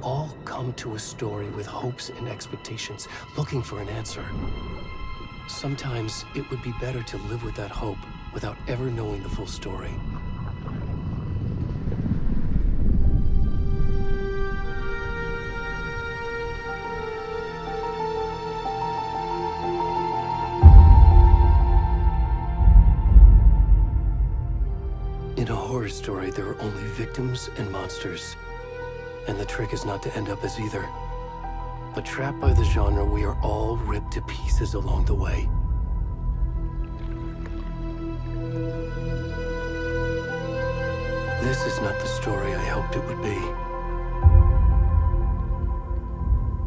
all come to a story with hopes and expectations, looking for an answer. Sometimes it would be better to live with that hope without ever knowing the full story. In a horror story, there are only victims and monsters. And the trick is not to end up as either. But trapped by the genre, we are all ripped to pieces along the way. This is not the story I hoped it would be.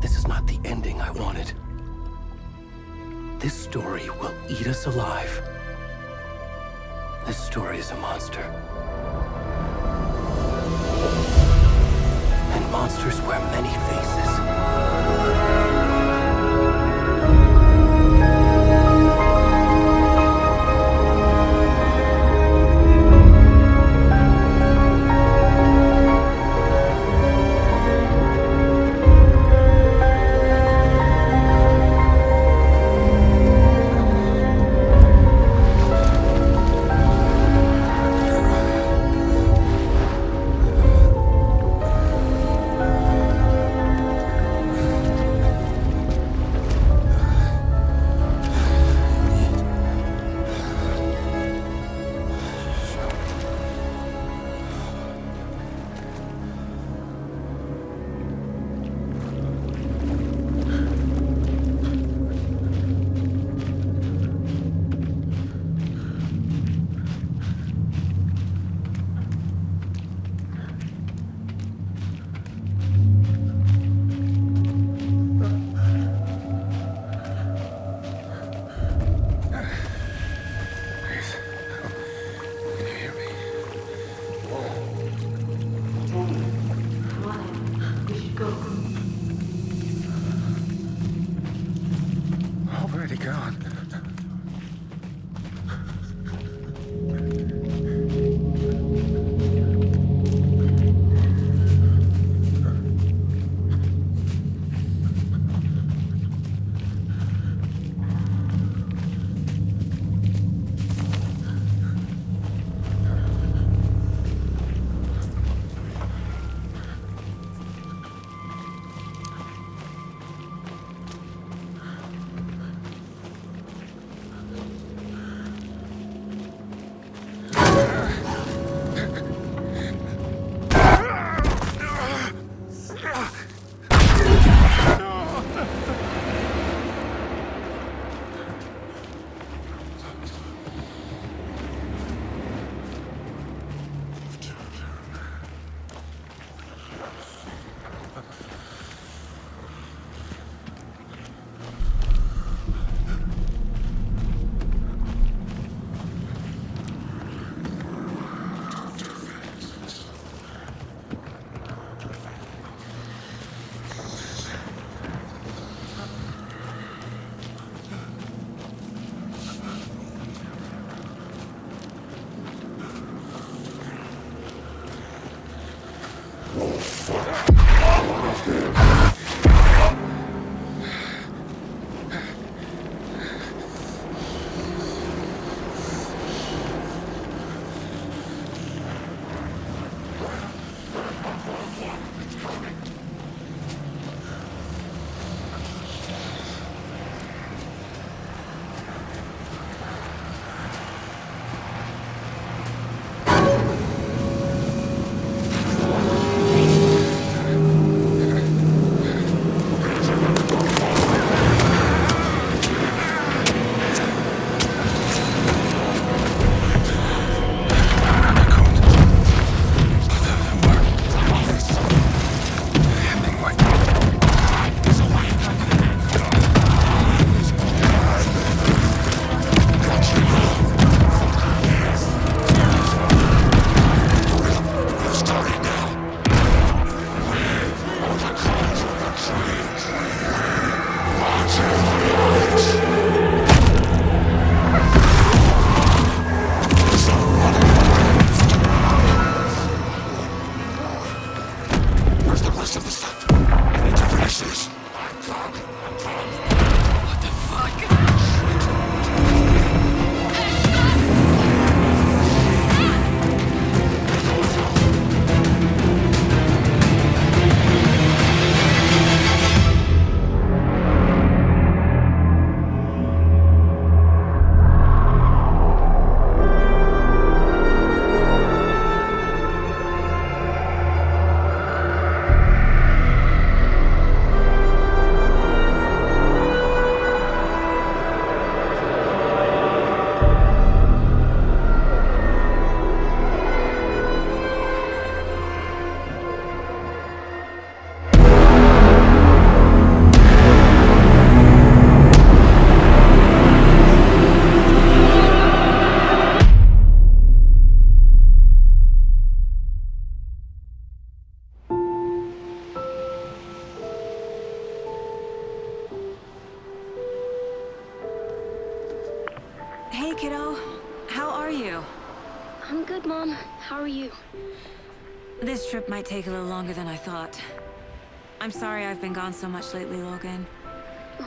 This is not the ending I wanted. This story will eat us alive. This story is a monster. And monsters wear many faces. Already gone. kiddo. How are you? I'm good, Mom. How are you? This trip might take a little longer than I thought. I'm sorry I've been gone so much lately, Logan.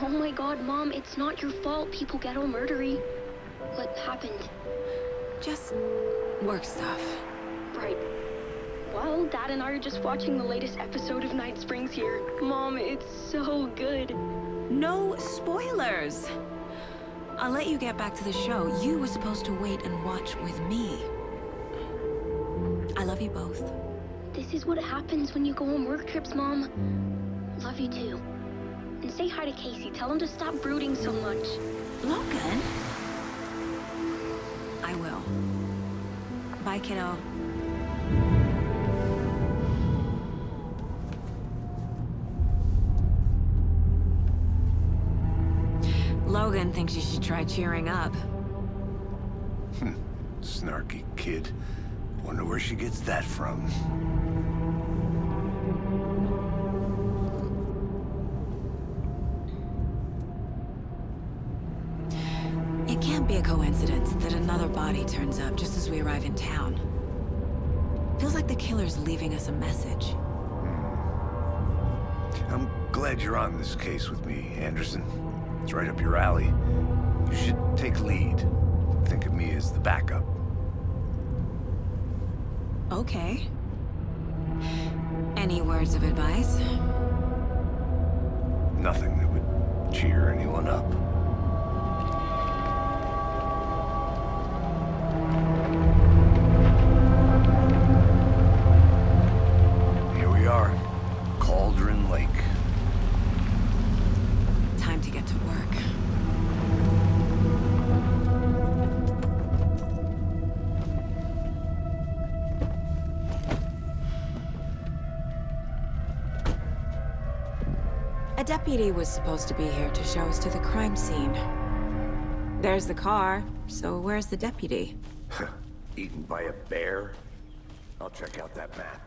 Oh my god, Mom, it's not your fault people get all murdery. What happened? Just work stuff. Right. Well, Dad and I are just watching the latest episode of Night Springs here. Mom, it's so good. No spoilers! I'll let you get back to the show. You were supposed to wait and watch with me. I love you both. This is what happens when you go on work trips, Mom. Love you too. And say hi to Casey. Tell him to stop brooding so much. Logan? I will. Bye, kiddo. Logan thinks you should try cheering up. Snarky kid. Wonder where she gets that from. It can't be a coincidence that another body turns up just as we arrive in town. Feels like the killer's leaving us a message. I'm glad you're on this case with me, Anderson. It's right up your alley. You should take lead. Think of me as the backup. Okay. Any words of advice? Nothing that would cheer anyone up. Here we are. Cauldron Lake. Time to get to work. A deputy was supposed to be here to show us to the crime scene. There's the car, so where's the deputy? Eaten by a bear? I'll check out that map.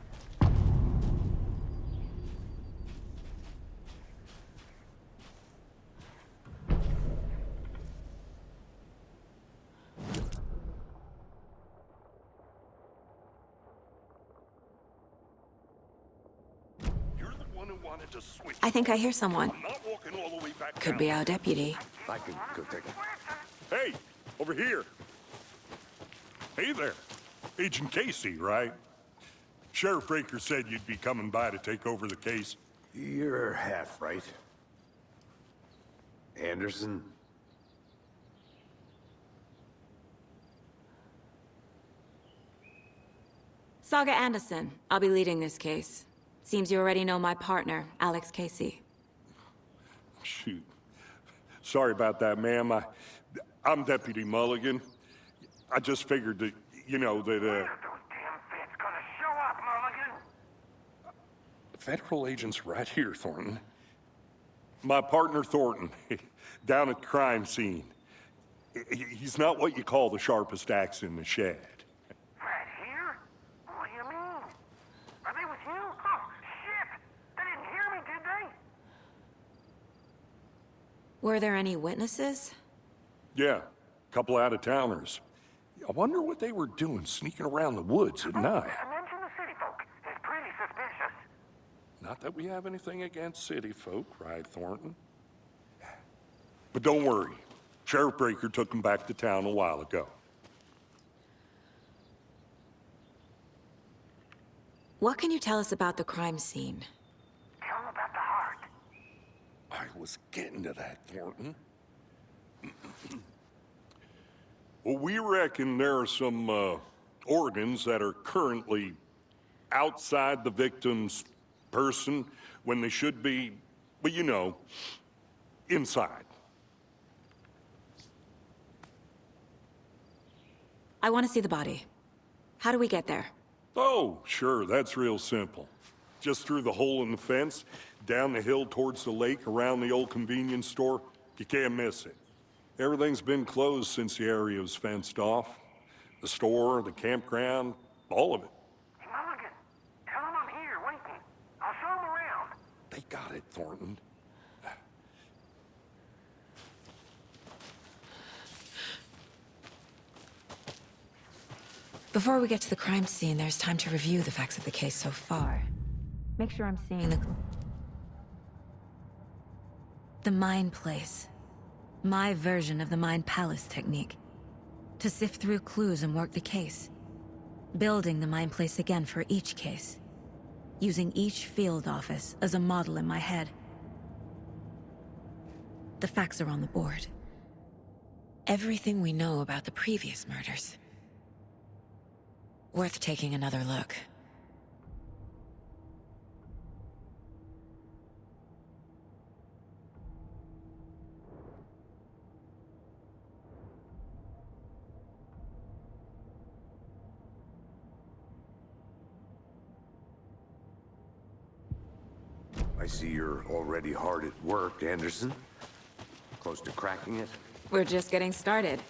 I think I hear someone. I'm not walking all the way back Could down. be our deputy. I can go take a... Hey, over here. Hey there. Agent Casey, right? Sheriff Breaker said you'd be coming by to take over the case. You're half right. Anderson? Saga Anderson. I'll be leading this case. Seems you already know my partner, Alex Casey. Shoot. Sorry about that, ma'am. I'm Deputy Mulligan. I just figured that, you know, that, When are those damn feds gonna show up, Mulligan? federal agent's right here, Thornton. My partner, Thornton, down at the crime scene. He's not what you call the sharpest axe in the shed. Right here? What do you mean? Are they with you? Oh, shit! They didn't hear me, did they? Were there any witnesses? Yeah, couple out-of-towners. I wonder what they were doing sneaking around the woods at night. Mention the city folk. It's pretty suspicious. Not that we have anything against city folk, right, Thornton? But don't worry. Sheriff Breaker took them back to town a while ago. What can you tell us about the crime scene? Tell them about the heart. I was getting to that, Thornton. Well, we reckon there are some organs that are currently outside the victim's person when they should be, well, you know, inside. I want to see the body. How do we get there? Oh, sure, that's real simple. Just through the hole in the fence, down the hill towards the lake, around the old convenience store. You can't miss it. Everything's been closed since the area was fenced off. The store, the campground, all of it. Hey, Mulligan, tell them I'm here waiting. I'll show them around. They got it, Thornton. Before we get to the crime scene, there's time to review the facts of the case so far. Make sure I'm seeing the Mind Place. My version of the Mind Palace technique. To sift through clues and work the case. Building the Mind Place again for each case. Using each field office as a model in my head. The facts are on the board. Everything we know about the previous murders. Worth taking another look. I see you're already hard at work, Anderson. Close to cracking it? We're just getting started.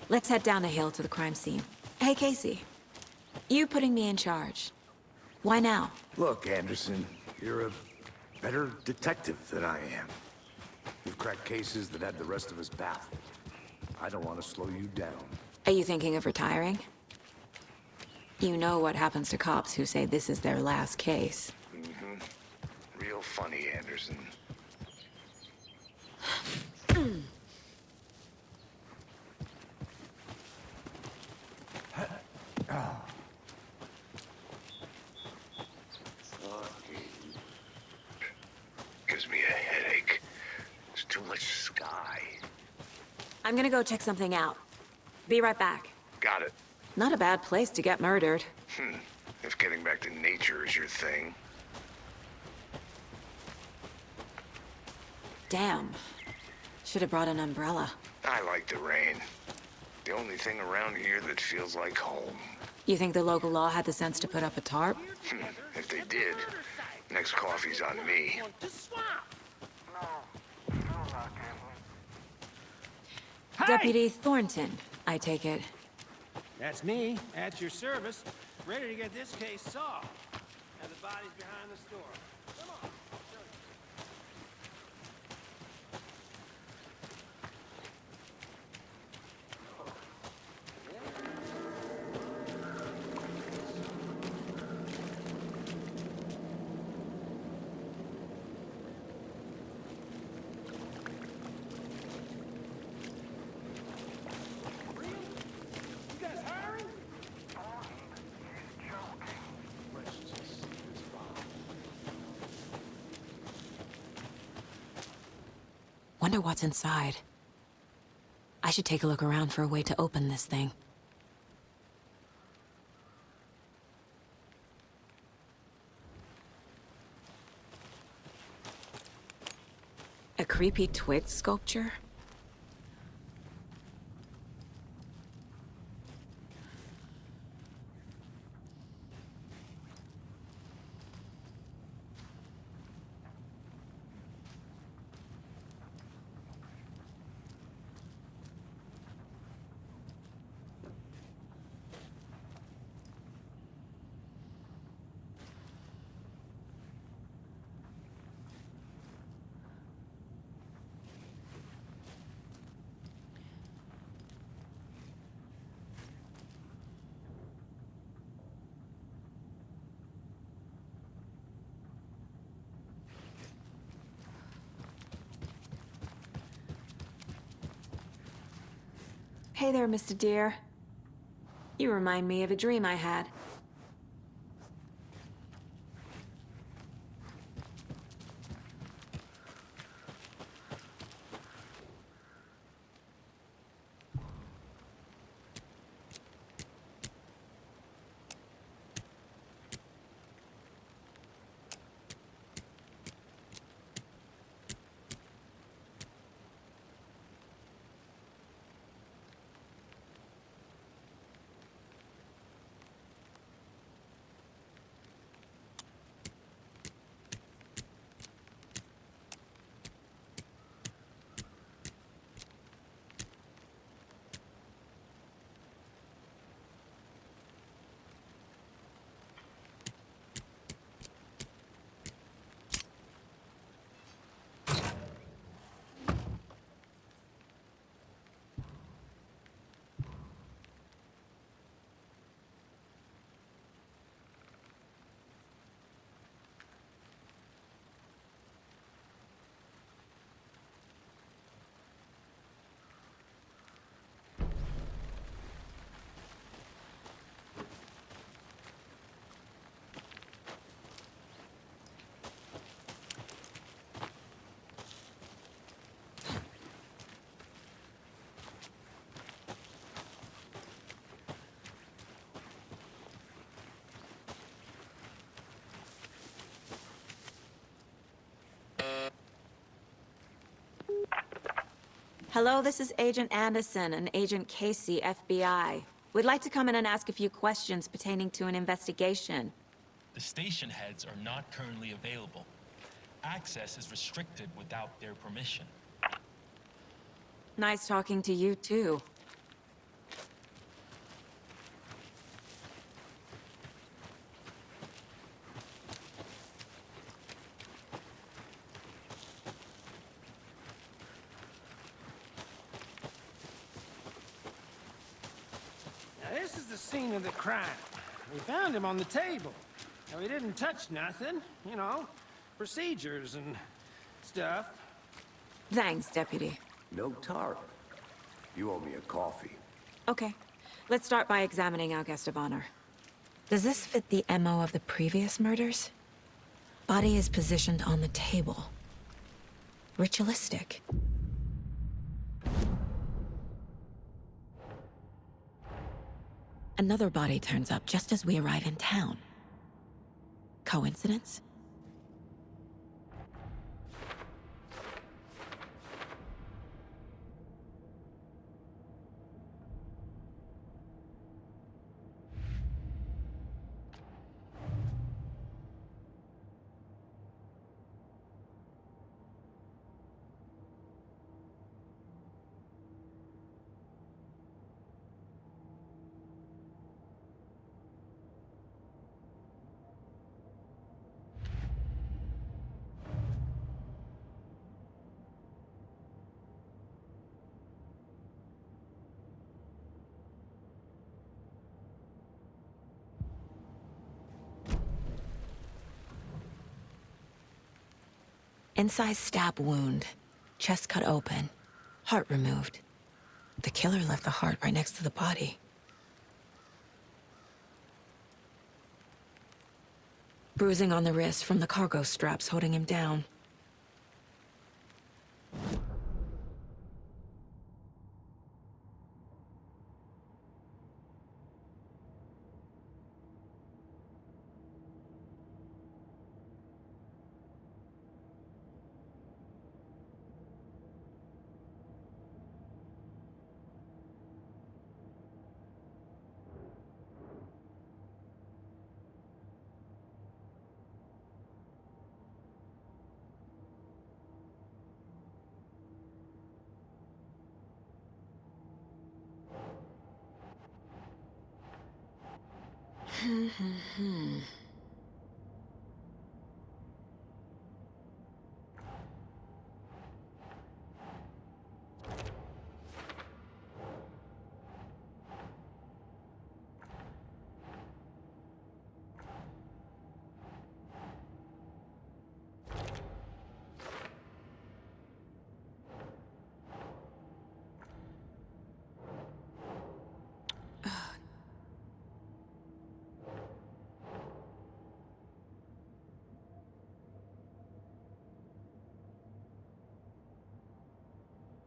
Let's head down the hill to the crime scene. Hey, Casey. You putting me in charge. Why now? Look, Anderson, you're a better detective than I am. You've cracked cases that had the rest of us baffled. I don't want to slow you down. Are you thinking of retiring? You know what happens to cops who say this is their last case. Real funny, Anderson. Gives me a headache. There's too much sky. I'm gonna go check something out. Be right back. Got it. Not a bad place to get murdered. If getting back to nature is your thing. Damn. Should have brought an umbrella. I like the rain. The only thing around here that feels like home. You think the local law had the sense to put up a tarp? If they did, next coffee's on me. Deputy Thornton, I take it. That's me, at your service, ready to get this case solved. And the body's behind the store. Come on. Wonder what's inside. I should take a look around for a way to open this thing. A creepy twig sculpture? Hey there, Mr. Deer. You remind me of a dream I had. Hello, this is Agent Anderson and Agent Casey, FBI. We'd like to come in and ask a few questions pertaining to an investigation. The station heads are not currently available. Access is restricted without their permission. Nice talking to you, too. Now, this is the scene of the crime. We found him on the table. Now, he didn't touch nothing, you know, procedures and stuff. Thanks, Deputy. No tar. You owe me a coffee. Okay, let's start by examining our guest of honor. Does this fit the MO of the previous murders? Body is positioned on the table. Ritualistic. Another body turns up just as we arrive in town. Coincidence? Incised stab wound. Chest cut open. Heart removed. The killer left the heart right next to the body. Bruising on the wrist from the cargo straps holding him down.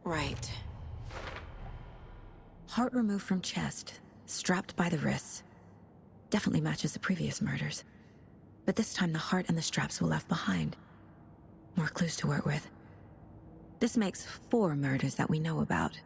Right. Heart removed from chest, strapped by the wrists. Definitely matches the previous murders. But this time the heart and the straps were left behind. More clues to work with. This makes 4 murders that we know about.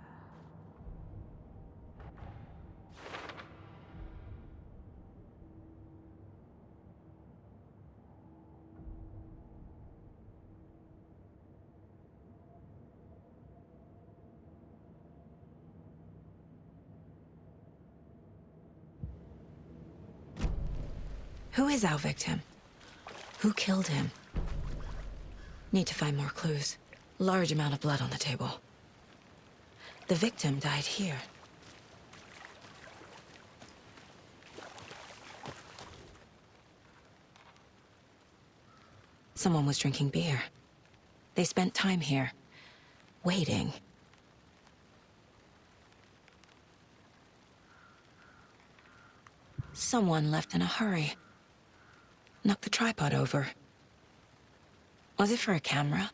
Who is our victim? Who killed him? Need to find more clues. Large amount of blood on the table. The victim died here. Someone was drinking beer. They spent time here, waiting. Someone left in a hurry. Knocked the tripod over. Was it for a camera?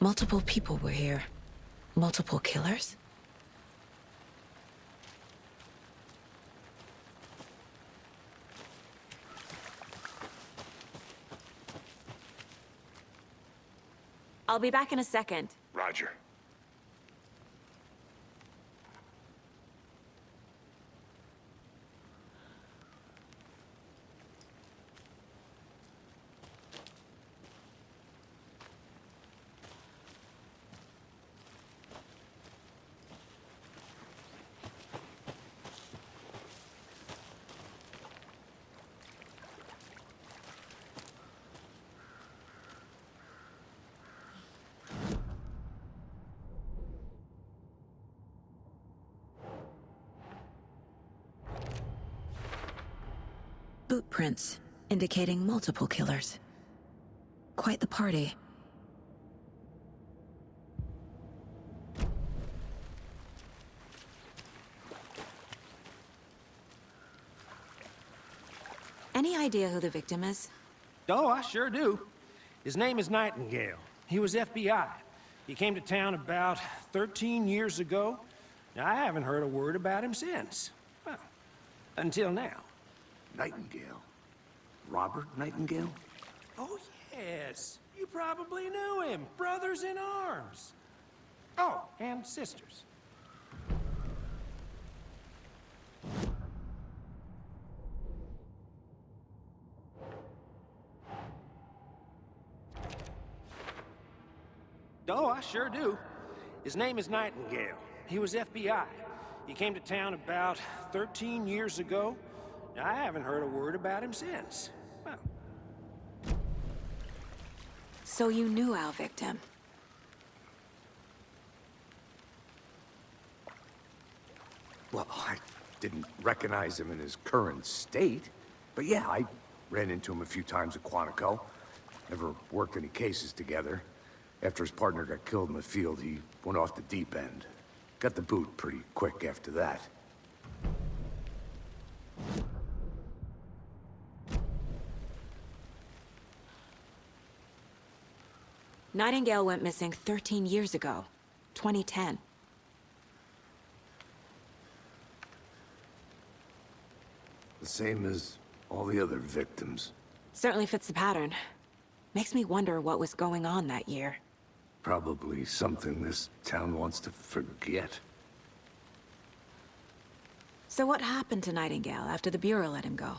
Multiple people were here. Multiple killers? I'll be back in a second. Roger. Boot prints, indicating multiple killers. Quite the party. Any idea who the victim is? Oh, I sure do. His name is Nightingale. He was FBI. He came to town about 13 years ago. Now, I haven't heard a word about him since. Well, until now. Nightingale? Robert Nightingale? Oh, yes. You probably knew him. Brothers in arms. Oh, and sisters. Oh, I sure do. His name is Nightingale. He was FBI. He came to town about 13 years ago. Now, I haven't heard a word about him since. Well, So you knew our victim. Well, I didn't recognize him in his current state. But yeah, I ran into him a few times at Quantico. Never worked any cases together. After his partner got killed in the field, he went off the deep end. Got the boot pretty quick after that. Nightingale went missing 13 years ago, 2010. The same as all the other victims. Certainly fits the pattern. Makes me wonder what was going on that year. Probably something this town wants to forget. So what happened to Nightingale after the Bureau let him go?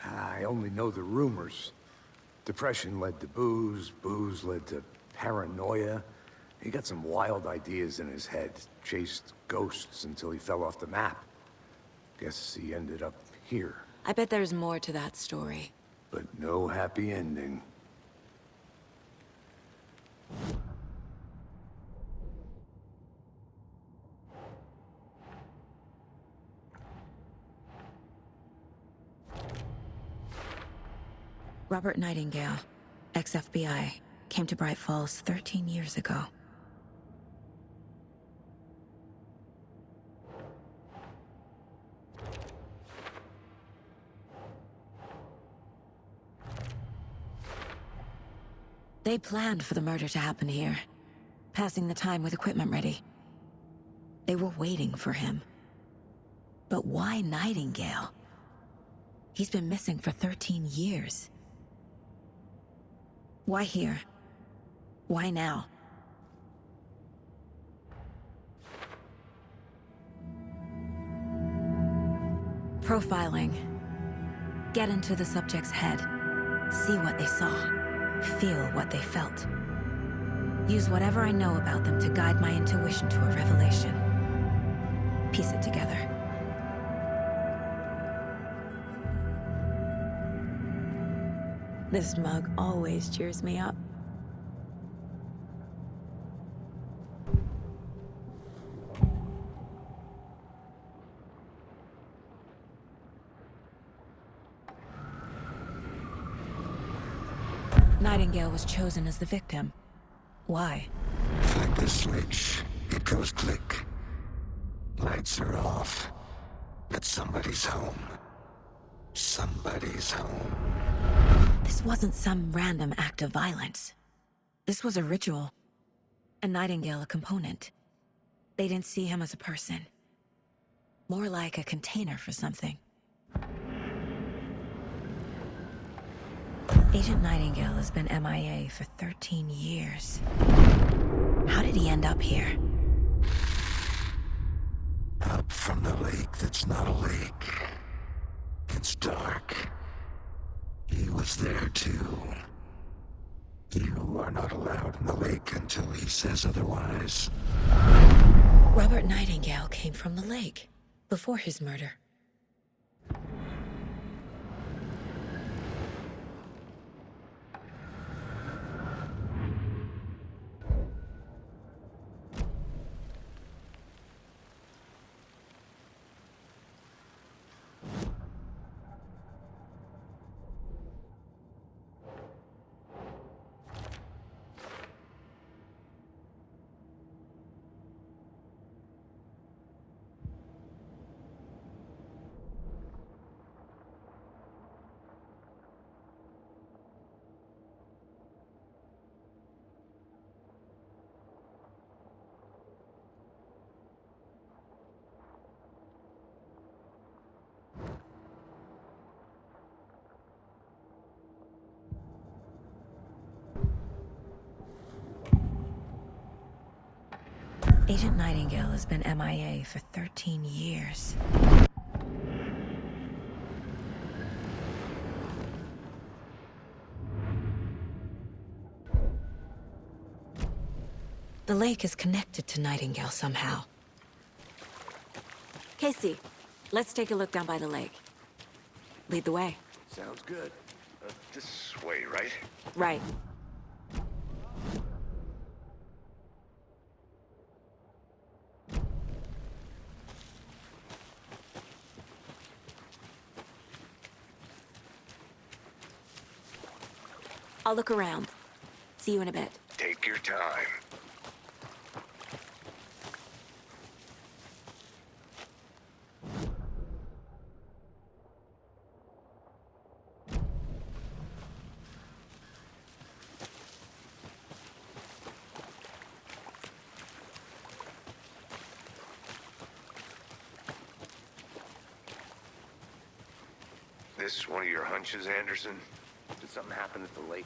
I only know the rumors. Depression led to booze, booze led to paranoia. He got some wild ideas in his head, chased ghosts until he fell off the map. Guess he ended up here, I bet there's more to that story. but no happy ending. Robert Nightingale, ex-FBI, came to Bright Falls 13 years ago. They planned for the murder to happen here, passing the time with equipment ready. They were waiting for him. But why Nightingale? He's been missing for 13 years. Why here? Why now? Profiling. Get into the subject's head. See what they saw. Feel what they felt. Use whatever I know about them to guide my intuition to a revelation. Piece it together. This mug always cheers me up. Nightingale was chosen as the victim. Why? Flick the switch, it goes click. Lights are off, but somebody's home. Somebody's home. This wasn't some random act of violence. This was a ritual. A Nightingale a component. They didn't see him as a person. More like a container for something. Agent Nightingale has been MIA for 13 years. How did he end up here? Up from the lake that's not a lake. It's dark. He was there too. You are not allowed in the lake until he says otherwise. Robert Nightingale came from the lake, before his murder. Agent Nightingale has been MIA for 13 years. The lake is connected to Nightingale somehow. Casey, let's take a look down by the lake. Lead the way. Sounds good. This way, right? Right. I'll look around. See you in a bit. Take your time. This one of your hunches, Anderson? Did something happen at the lake?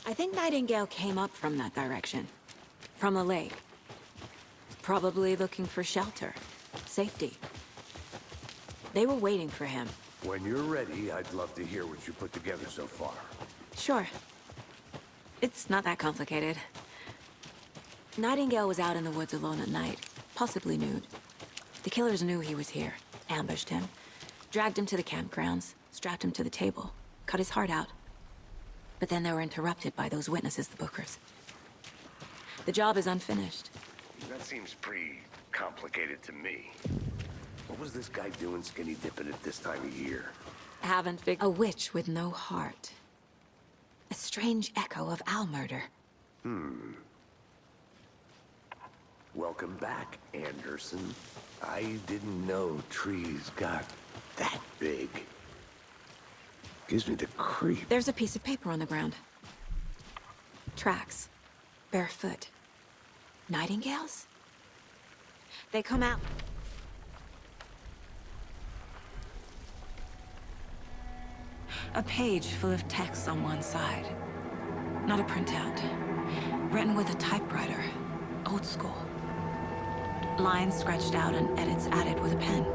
I think Nightingale came up from that direction. From the lake. Probably looking for shelter. Safety. They were waiting for him. When you're ready, I'd love to hear what you put together so far. Sure. It's not that complicated. Nightingale was out in the woods alone at night, possibly nude. The killers knew he was here, ambushed him, dragged him to the campgrounds, strapped him to the table, cut his heart out. But then they were interrupted by those witnesses, the Bookers. The job is unfinished. That seems pretty complicated to me. What was this guy doing skinny dipping at this time of year? Haven't figured. A witch with no heart. A strange echo of Al murder. Welcome back, Anderson. I didn't know trees got that big. Gives me the creep. There's a piece of paper on the ground. Tracks. Barefoot. Nightingales? They come out. A page full of text on one side. Not a printout. Written with a typewriter. Old school. Lines scratched out and edits added with a pen.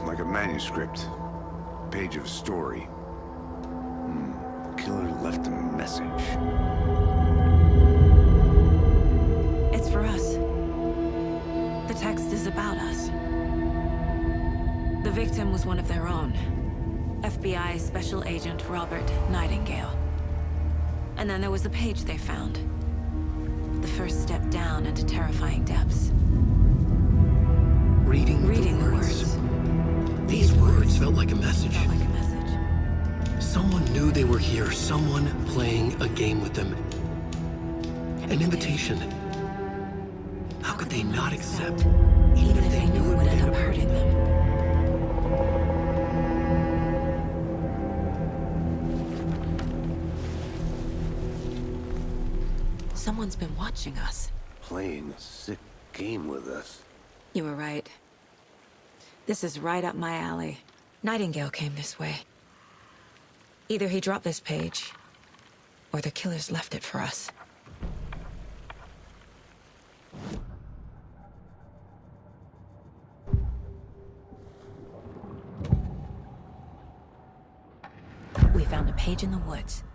Like a manuscript. Page of a story. Killer left a message. It's for us. The text is about us. The victim was one of their own. FBI Special Agent Robert Nightingale. And then there was the page they found. The first step down into terrifying depths. Reading the words. These words felt like a message. Someone knew they were here, someone playing a game with them. An invitation. How could they not accept, even if they knew it would end up hurting them? Someone's been watching us. Playing a sick game with us. You were right. This is right up my alley. Nightingale came this way. Either he dropped this page, or the killers left it for us. We found a page in the woods.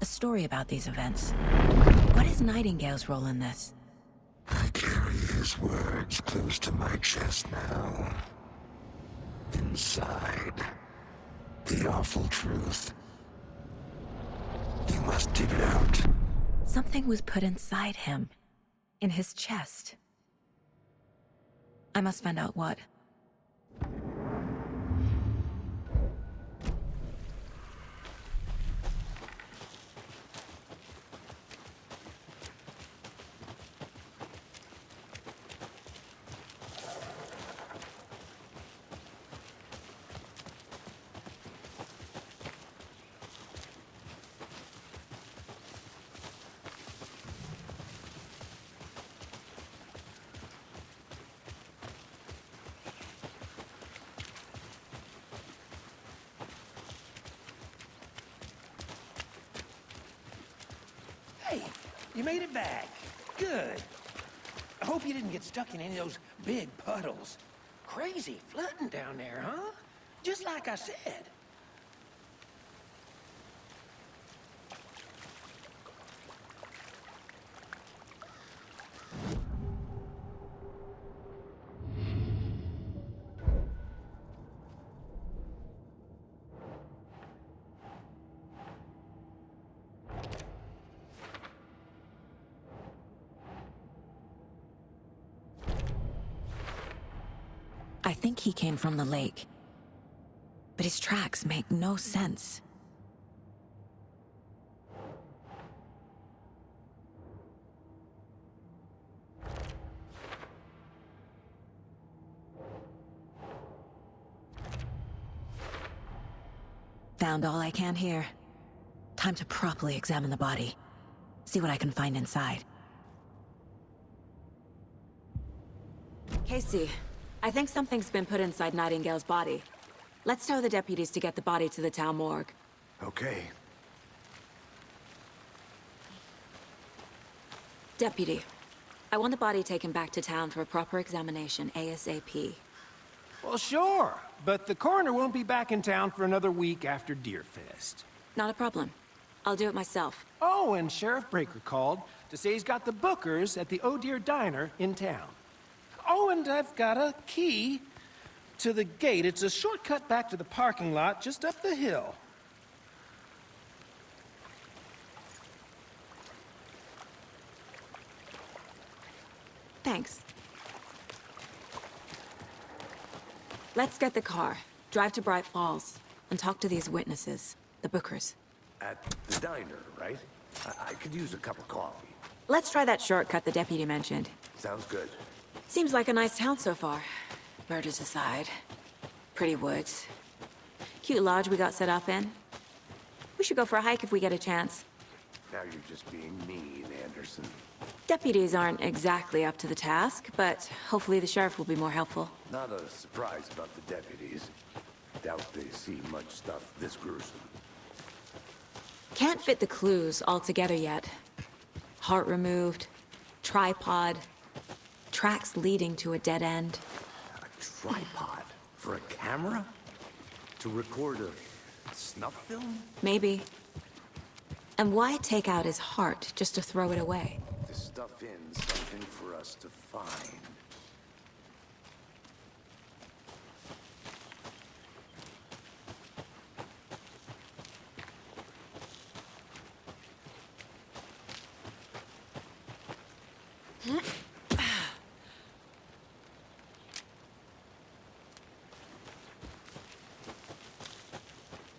A story about these events. What is Nightingale's role in this? I carry his words close to my chest now. Inside, the awful truth. You must dig it out. Something was put inside him. In his chest. I must find out what. Hey, you made it back. Good. I hope you didn't get stuck in any of those big puddles. Crazy flooding down there, huh? Just like I said. I think he came from the lake. But his tracks make no sense. Found all I can here. Time to properly examine the body. See what I can find inside. Casey, I think something's been put inside Nightingale's body. Let's tell the deputies to get the body to the town morgue. Okay. Deputy, I want the body taken back to town for a proper examination ASAP. Well, sure. But the coroner won't be back in town for another week after Deerfest. Not a problem. I'll do it myself. Oh, and Sheriff Breaker called to say he's got the Bookers at the Oh Dear Diner in town. Oh, and I've got a key to the gate. It's a shortcut back to the parking lot just up the hill. Thanks. Let's get the car, drive to Bright Falls, and talk to these witnesses, the Bookers. At the diner, right? I could use a cup of coffee. Let's try that shortcut the deputy mentioned. Sounds good. Seems like a nice town so far. Murders aside. Pretty woods. Cute lodge we got set up in. We should go for a hike if we get a chance. Now you're just being mean, Anderson. Deputies aren't exactly up to the task, but hopefully the sheriff will be more helpful. Not a surprise about the deputies. Doubt they see much stuff this gruesome. Can't fit the clues all together yet. Heart removed, tripod, tracks leading to a dead end. A tripod? For a camera? To record a snuff film? Maybe. And why take out his heart just to throw it away? To stuff in something for us to find.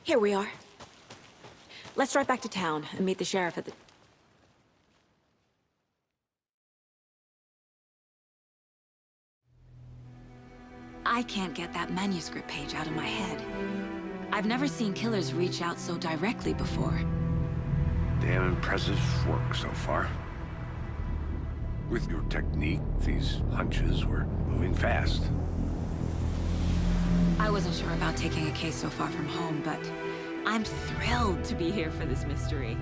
Here we are. Let's drive back to town and meet the sheriff at the... I can't get that manuscript page out of my head. I've never seen killers reach out so directly before. Damn impressive work so far. With your technique, these hunches were moving fast. I wasn't sure about taking a case so far from home, but I'm thrilled to be here for this mystery.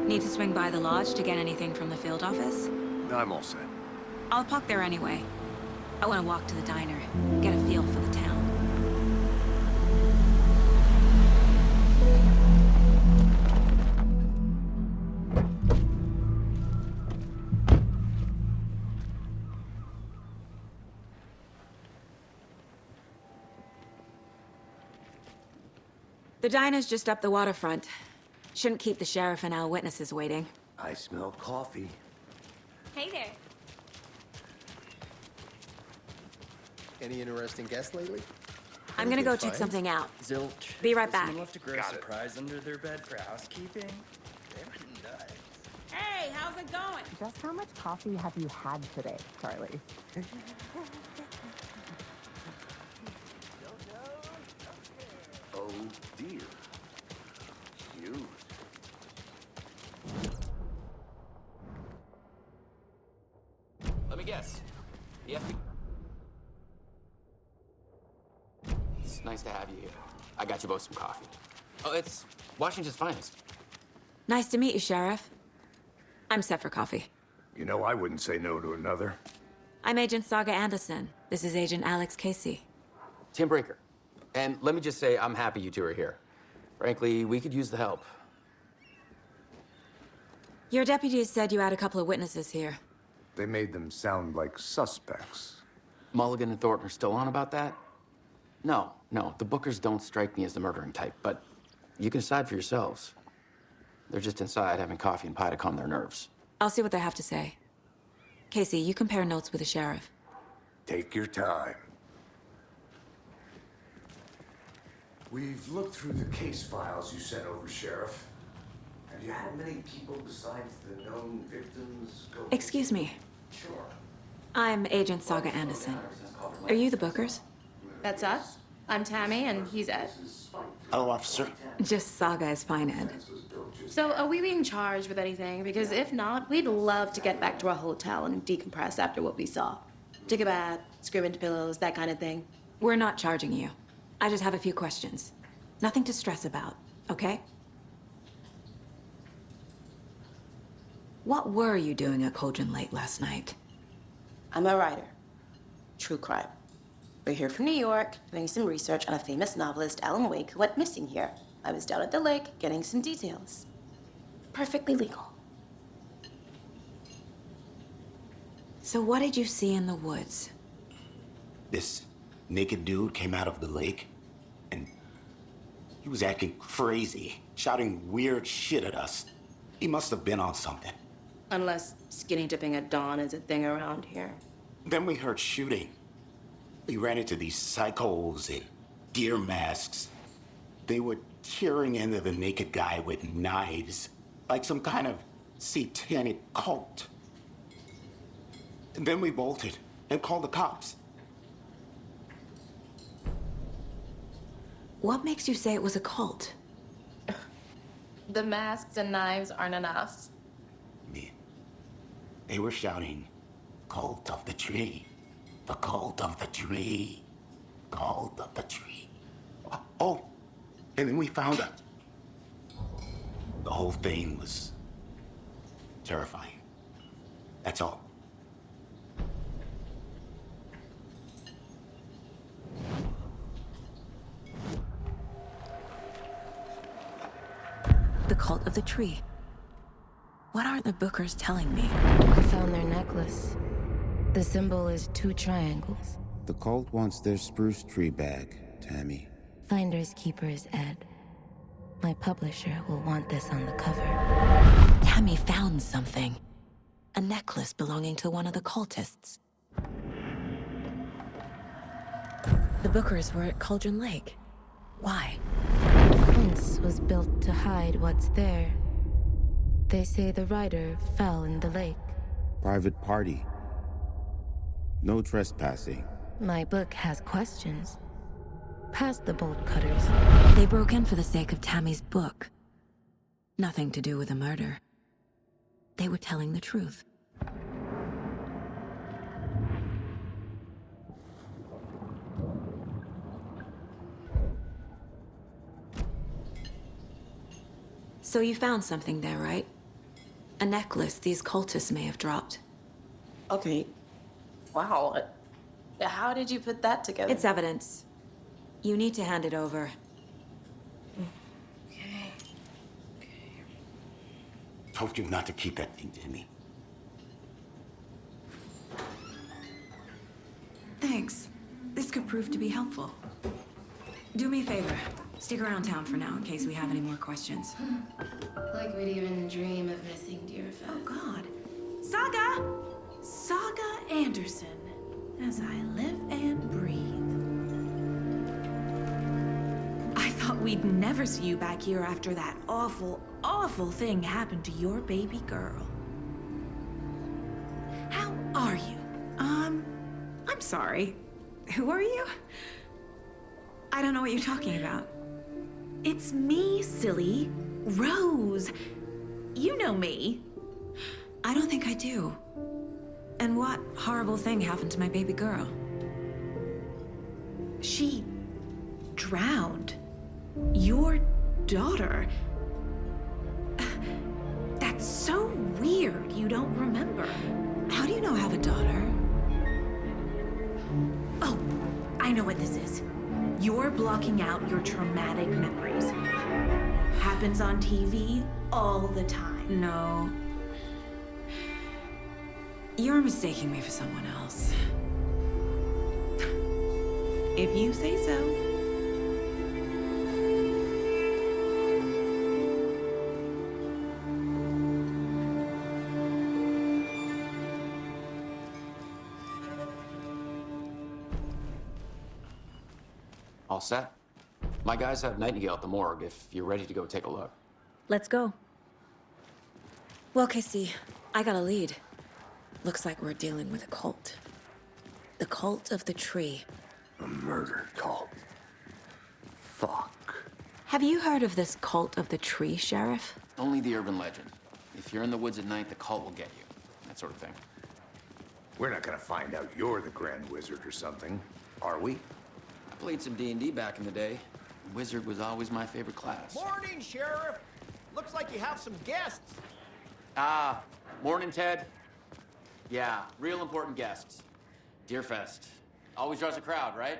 Need to swing by the lodge to get anything from the field office? I'm all set. I'll park there anyway. I want to walk to the diner, get a feel for the town. The diner's just up the waterfront. Shouldn't keep the sheriff and our witnesses waiting. I smell coffee. Hey there. Any interesting guests lately? I'm gonna go check something out. Zilch. Be right back. Someone left a gross surprise under their bed for housekeeping? They were nuts. Hey, how's it going? Just how much coffee have you had today, Charlie? Oh dear. Cute. Let me guess. The FBI. It's nice to have you here. I got you both some coffee. Oh, it's Washington's finest. Nice to meet you, Sheriff. I'm set for coffee. You know, I wouldn't say no to another. I'm Agent Saga Anderson. This is Agent Alex Casey. Tim Breaker. And let me just say, I'm happy you two are here. Frankly, we could use the help. Your deputies said you had a couple of witnesses here. They made them sound like suspects. Mulligan and Thornton are still on about that? No, the Bookers don't strike me as the murdering type, but you can decide for yourselves. They're just inside having coffee and pie to calm their nerves. I'll see what they have to say. Casey, you compare notes with the sheriff. Take your time. We've looked through the case files you sent over, Sheriff. Have you had many people besides the known victims go... Excuse me. Sure. I'm Agent Saga Anderson. Are you the Bookers? That's us. I'm Tammy, and he's Ed. Hello, officer. Just Saga is fine, Ed. So, are we being charged with anything? Because if not, we'd love to get back to our hotel and decompress after what we saw. Take a bath, scream into pillows, that kind of thing. We're not charging you. I just have a few questions. Nothing to stress about, okay? What were you doing at Cauldron Lake last night? I'm a writer. True crime. We're here from New York, doing some research on a famous novelist, Alan Wake, who went missing here. I was down at the lake, getting some details. Perfectly legal. So what did you see in the woods? This naked dude came out of the lake, and he was acting crazy, shouting weird shit at us. He must have been on something. Unless skinny dipping at dawn is a thing around here. Then we heard shooting. We ran into these psychos in deer masks. They were tearing into the naked guy with knives, like some kind of satanic cult. And then we bolted and called the cops. What makes you say it was a cult? The masks and knives aren't enough. They were shouting, "Cult of the tree, the cult of the tree, cult of the tree." Oh, and then we found out. The whole thing was terrifying. That's all. The cult of the tree. What are the Bookers telling me? I found their necklace. The symbol is 2 triangles. The cult wants their spruce tree back, Tammy. Finders keepers, Ed. My publisher will want this on the cover. Tammy found something. A necklace belonging to one of the cultists. The Bookers were at Cauldron Lake. Why? The fence was built to hide what's there. They say the writer fell in the lake. Private party. No trespassing. My book has questions. past the bolt cutters. They broke in for the sake of Tammy's book. Nothing to do with a murder. They were telling the truth. So you found something there, right? A necklace these cultists may have dropped. Okay. Wow. How did you put that together? It's evidence. You need to hand it over. Okay. Told you not to keep that thing to me. Thanks. This could prove to be helpful. Do me a favor. Stick around town for now in case we have any more questions. Like we'd even dream of missing Deerfest. Oh, God. Saga! Saga Anderson. As I live and breathe. I thought we'd never see you back here after that awful, awful thing happened to your baby girl. How are you? I'm sorry. Who are you? I don't know what you're talking about. It's me, silly. Rose. You know me. I don't think I do. And what horrible thing happened to my baby girl? She drowned. Your daughter. That's so weird you don't remember. How do you know I have a daughter? Oh, I know what this is. You're blocking out your traumatic memories. Happens on TV all the time. No. You're mistaking me for someone else. If you say so. All set? My guys have Nightingale at the morgue if you're ready to go take a look. Let's go. Well, Casey, I got a lead. Looks like we're dealing with a cult. The cult of the tree. A murder cult. Fuck. Have you heard of this cult of the tree, Sheriff? Only the urban legend. If you're in the woods at night, the cult will get you. That sort of thing. We're not gonna find out you're the Grand Wizard or something, are we? I played some D&D back in the day. Wizard was always my favorite class. Morning, Sheriff. Looks like you have some guests. Ah, morning, Ted. Yeah, real important guests. Deerfest. Always draws a crowd, right?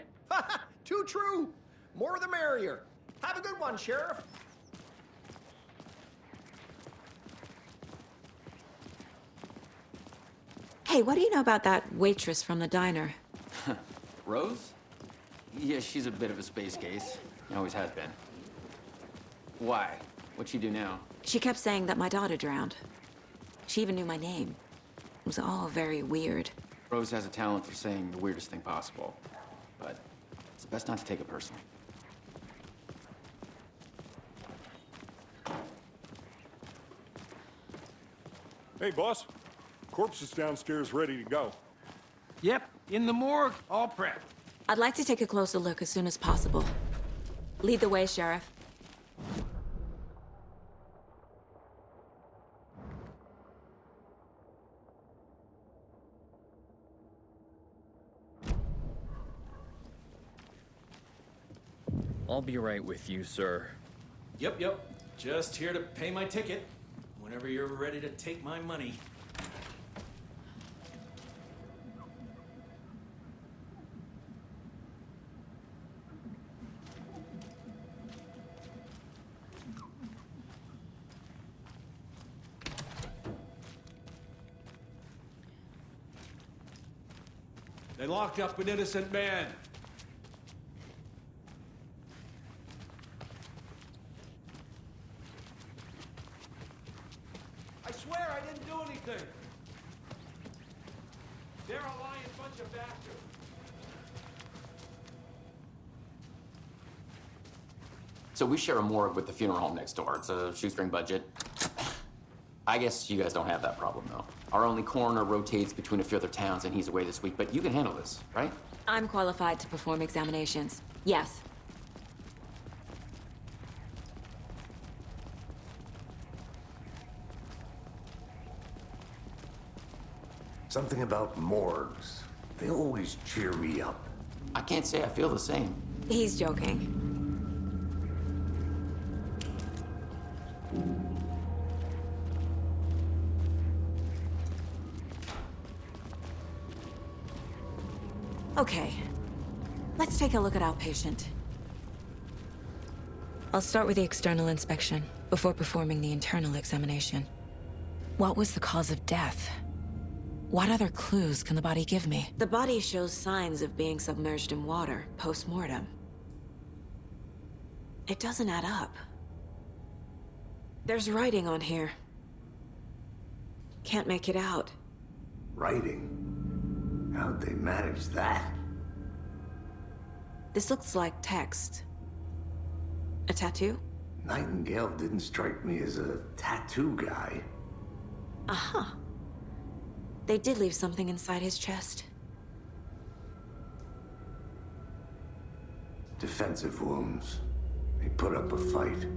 Too true. More the merrier. Have a good one, Sheriff. Hey, what do you know about that waitress from the diner? Rose? Yeah, she's a bit of a space case. Always has been. Why? What'd she do now? She kept saying that my daughter drowned. She even knew my name. It was all very weird. Rose has a talent for saying the weirdest thing possible. But it's best not to take it personally. Hey, boss. Corpse is downstairs ready to go. Yep, in the morgue, all prepped. I'd like to take a closer look as soon as possible. Lead the way, Sheriff. I'll be right with you, sir. Yep. Just here to pay my ticket. Whenever you're ready to take my money. They locked up an innocent man. I swear I didn't do anything. They're a lying bunch of bastards. So we share a morgue with the funeral home next door. It's a shoestring budget. I guess you guys don't have that problem, though. Our only coroner rotates between a few other towns, and he's away this week, but you can handle this, right? I'm qualified to perform examinations. Yes, Something about morgues. They always cheer me up. I can't say I feel the same. He's joking. Okay. Let's take a look at outpatient. I'll start with the external inspection before performing the internal examination. What was the cause of death? What other clues can the body give me? The body shows signs of being submerged in water post-mortem. It doesn't add up. There's writing on here. Can't make it out. Writing? How'd they manage that? This looks like text. A tattoo? Nightingale didn't strike me as a tattoo guy. Uh-huh. They did leave something inside his chest. Defensive wounds. He put up a fight.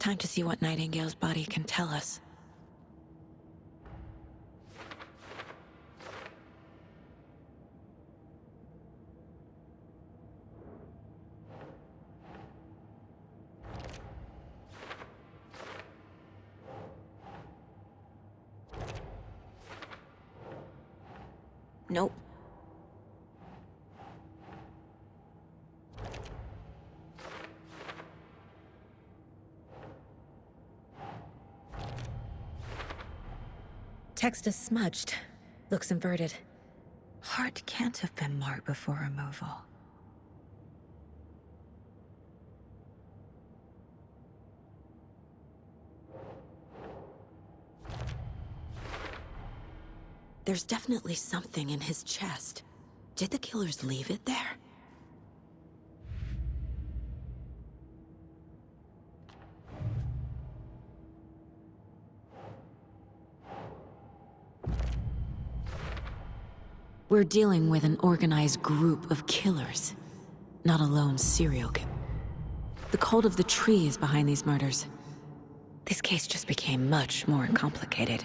Time to see what Nightingale's body can tell us. Nope. Text is smudged. Looks inverted. Heart can't have been marked before removal. There's definitely something in his chest. Did the killers leave it there? We're dealing with an organized group of killers, not a lone serial killer. The cult of the tree is behind these murders. This case just became much more complicated.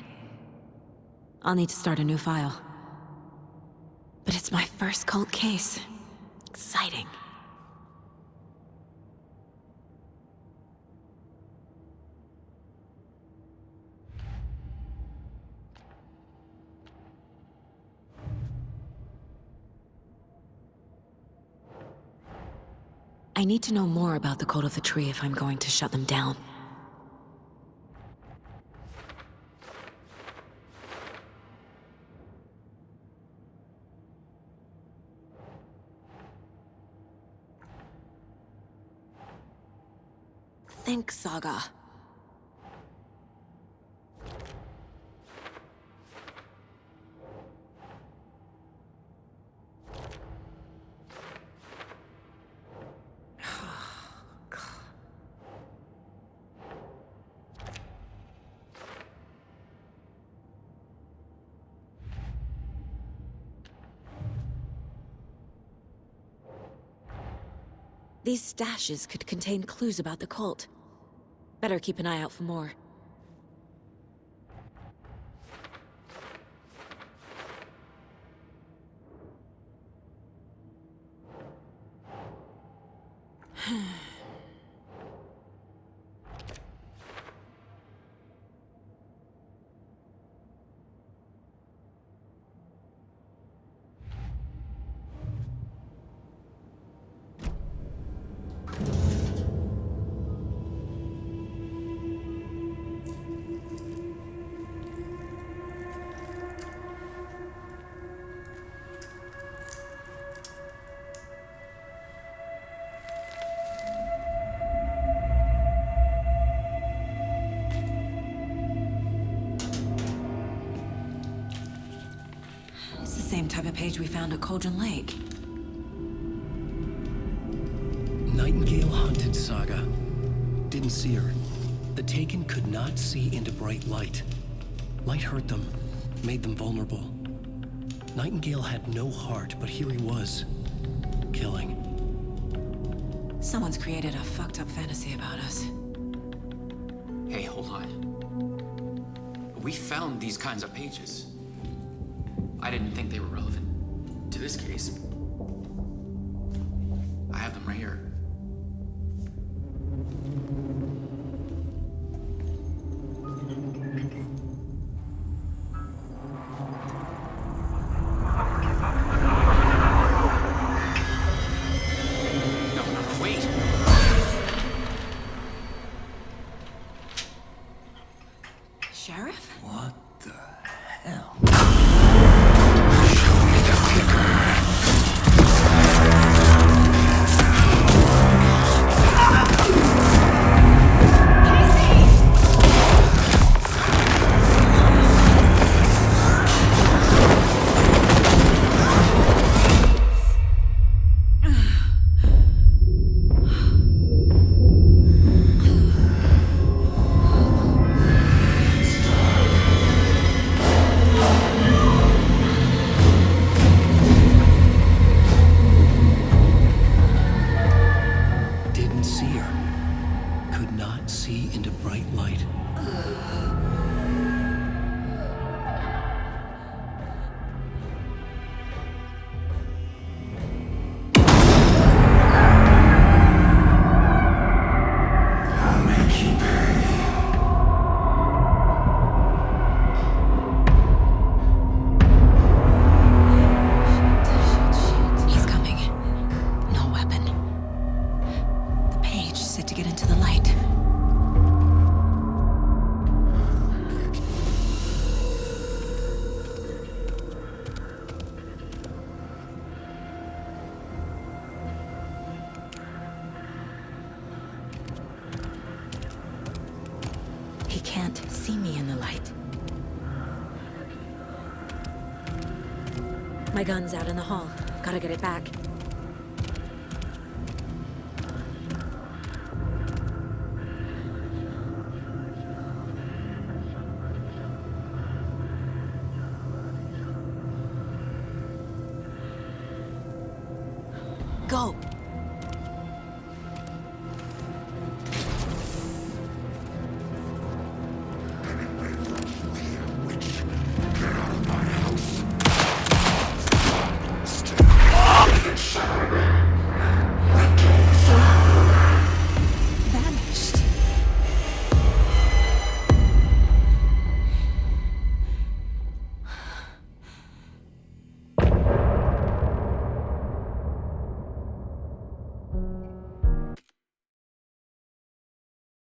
I'll need to start a new file. But it's my first cult case. Exciting. I need to know more about the cult of the tree if I'm going to shut them down. Think, Saga. These stashes could contain clues about the cult. Better keep an eye out for more. It's the same type of page we found at Cauldron Lake. Nightingale hunted Saga. Didn't see her. The Taken could not see into bright light. Light hurt them, made them vulnerable. Nightingale had no heart, but here he was, killing. Someone's created a fucked up fantasy about us. Hey, hold on. We found these kinds of pages. I didn't think they were relevant to this case. I have them right here. No, wait. Sheriff? What the hell? Didn't see her. Could not see into bright light. I'll make you pay. He's coming. No weapon. The page set to get into the light. He can't see me in the light. My gun's out in the hall. Gotta get it back. Go!